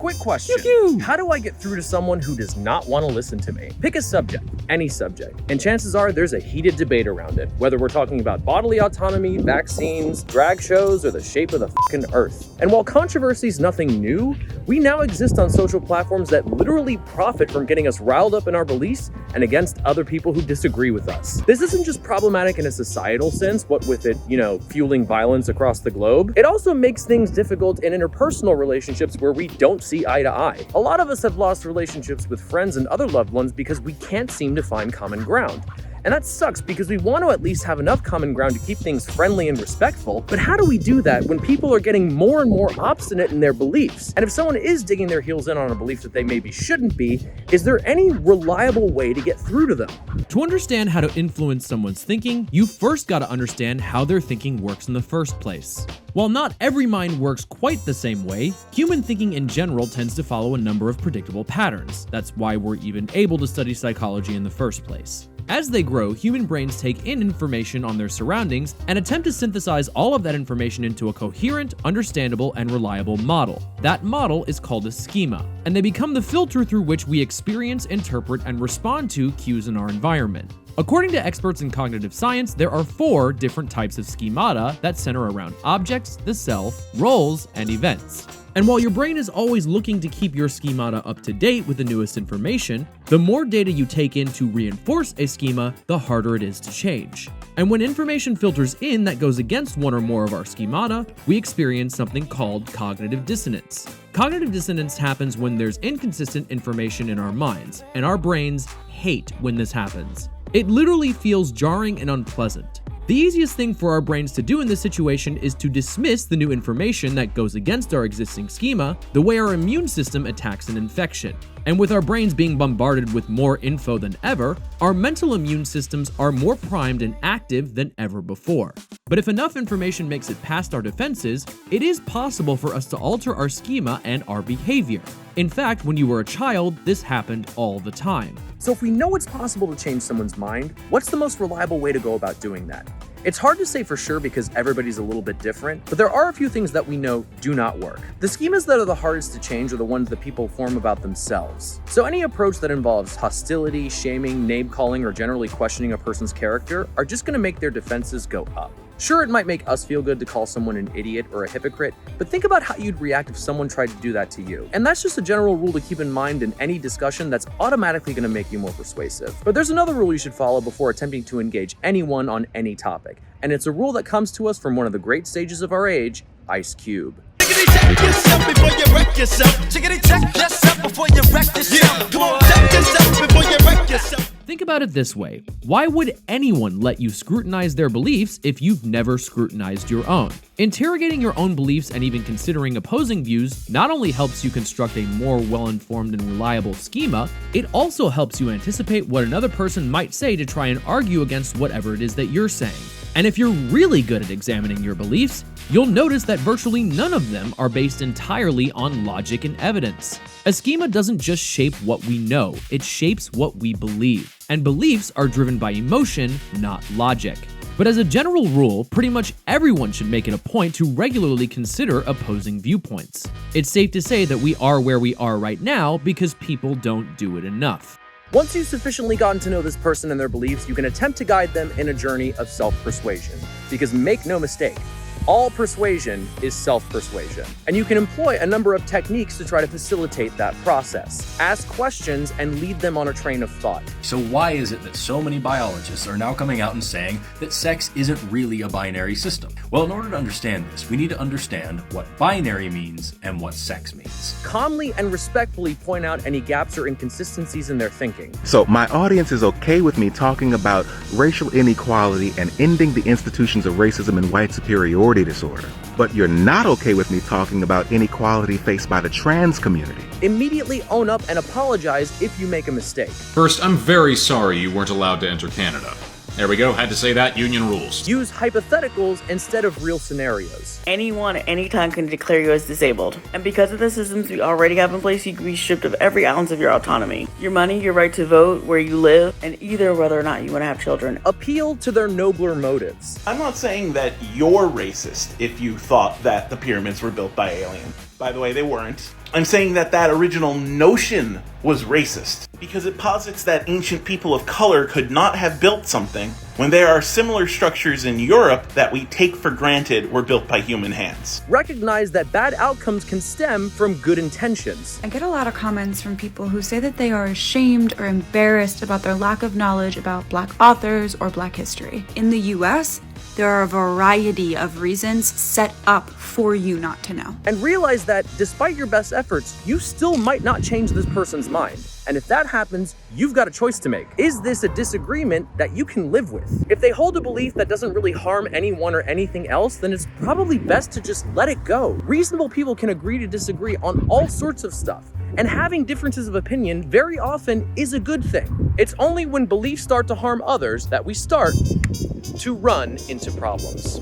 Quick question. How do I get through to someone who does not want to listen to me? Pick a subject, any subject, and chances are there's a heated debate around it, whether we're talking about bodily autonomy, vaccines, drag shows, or the shape of the fucking earth. And while controversy is nothing new, we now exist on social platforms that literally profit from getting us riled up in our beliefs and against other people who disagree with us. This isn't just problematic in a societal sense, what with it, fueling violence across the globe. It also makes things difficult in interpersonal relationships where we don't see eye to eye. A lot of us have lost relationships with friends and other loved ones because we can't seem to find common ground. And that sucks because we want to at least have enough common ground to keep things friendly and respectful, but how do we do that when people are getting more and more obstinate in their beliefs? And if someone is digging their heels in on a belief that they maybe shouldn't be, is there any reliable way to get through to them? To understand how to influence someone's thinking, you first got to understand how their thinking works in the first place. While not every mind works quite the same way, human thinking in general tends to follow a number of predictable patterns. That's why we're even able to study psychology in the first place. As they grow, human brains take in information on their surroundings and attempt to synthesize all of that information into a coherent, understandable, and reliable model. That model is called a schema, and they become the filter through which we experience, interpret, and respond to cues in our environment. According to experts in cognitive science, there are 4 different types of schemata that center around objects, the self, roles, and events. And while your brain is always looking to keep your schemata up to date with the newest information, the more data you take in to reinforce a schema, the harder it is to change. And when information filters in that goes against one or more of our schemata, we experience something called cognitive dissonance. Cognitive dissonance happens when there's inconsistent information in our minds, and our brains hate when this happens. It literally feels jarring and unpleasant. The easiest thing for our brains to do in this situation is to dismiss the new information that goes against our existing schema, the way our immune system attacks an infection. And with our brains being bombarded with more info than ever, our mental immune systems are more primed and active than ever before. But if enough information makes it past our defenses, it is possible for us to alter our schema and our behavior. In fact, when you were a child, this happened all the time. So if we know it's possible to change someone's mind, what's the most reliable way to go about doing that? It's hard to say for sure because everybody's a little bit different, but there are a few things that we know do not work. The schemas that are the hardest to change are the ones that people form about themselves. So any approach that involves hostility, shaming, name-calling, or generally questioning a person's character are just going to make their defenses go up. Sure, it might make us feel good to call someone an idiot or a hypocrite, but think about how you'd react if someone tried to do that to you. And that's just a general rule to keep in mind in any discussion that's automatically going to make you more persuasive. But there's another rule you should follow before attempting to engage anyone on any topic, and it's a rule that comes to us from one of the great sages of our age, Ice Cube. Check yourself before you wreck yourself. Check yourself before you wreck yourself. Come on, check yourself before you wreck yourself. Think about it this way. Why would anyone let you scrutinize their beliefs if you've never scrutinized your own? Interrogating your own beliefs and even considering opposing views not only helps you construct a more well-informed and reliable schema, it also helps you anticipate what another person might say to try and argue against whatever it is that you're saying. And if you're really good at examining your beliefs, you'll notice that virtually none of them are based entirely on logic and evidence. A schema doesn't just shape what we know, it shapes what we believe. And beliefs are driven by emotion, not logic. But as a general rule, pretty much everyone should make it a point to regularly consider opposing viewpoints. It's safe to say that we are where we are right now because people don't do it enough. Once you've sufficiently gotten to know this person and their beliefs, you can attempt to guide them in a journey of self-persuasion. Because make no mistake, all persuasion is self-persuasion. And you can employ a number of techniques to try to facilitate that process. Ask questions and lead them on a train of thought. So why is it that so many biologists are now coming out and saying that sex isn't really a binary system? Well, in order to understand this, we need to understand what binary means and what sex means. Calmly and respectfully point out any gaps or inconsistencies in their thinking. So my audience is okay with me talking about racial inequality and ending the institutions of racism and white superiority disorder. But you're not okay with me talking about inequality faced by the trans community. Immediately own up and apologize if you make a mistake. First, I'm very sorry you weren't allowed to enter Canada. There we go, had to say that, union rules. Use hypotheticals instead of real scenarios. Anyone at any time can declare you as disabled. And because of the systems we already have in place, you can be stripped of every ounce of your autonomy. Your money, your right to vote, where you live, and either whether or not you want to have children. Appeal to their nobler motives. I'm not saying that you're racist if you thought that the pyramids were built by aliens. By the way, they weren't. I'm saying that that original notion was racist because it posits that ancient people of color could not have built something when there are similar structures in Europe that we take for granted were built by human hands. Recognize that bad outcomes can stem from good intentions. I get a lot of comments from people who say that they are ashamed or embarrassed about their lack of knowledge about Black authors or Black history. In the US, there are a variety of reasons set up for you not to know. And realize that despite your best efforts, you still might not change this person's mind. And if that happens, you've got a choice to make. Is this a disagreement that you can live with? If they hold a belief that doesn't really harm anyone or anything else, then it's probably best to just let it go. Reasonable people can agree to disagree on all sorts of stuff. And having differences of opinion very often is a good thing. It's only when beliefs start to harm others that we start to run into problems.